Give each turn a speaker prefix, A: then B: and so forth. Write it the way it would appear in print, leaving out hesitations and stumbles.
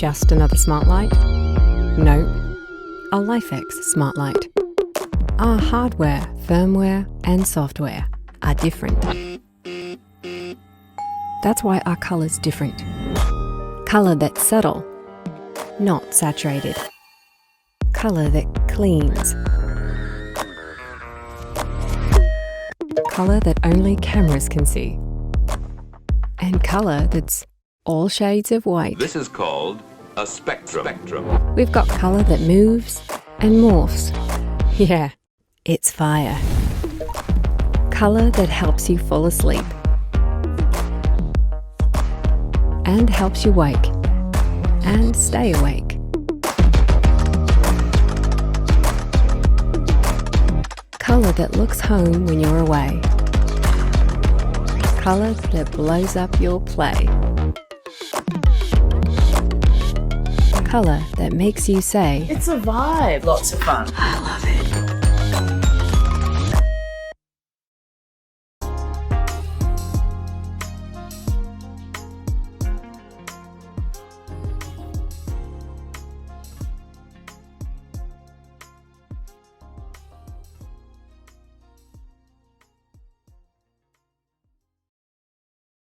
A: Just another smart light? Nope. A LIFX smart light. Our hardware, firmware and software are different. That's why our colour's different. Colour that's subtle, not saturated. Colour that cleans. Colour that only cameras can see. And colour that's all shades of white.
B: This is called a spectrum.
A: We've got colour that moves and morphs. Yeah, it's fire. Colour that helps you fall asleep. And helps you wake. And stay awake. Colour that looks home when you're away. Colour that blows up your play. Colour that makes you say,
C: It's a vibe. Lots of fun.
A: I love it.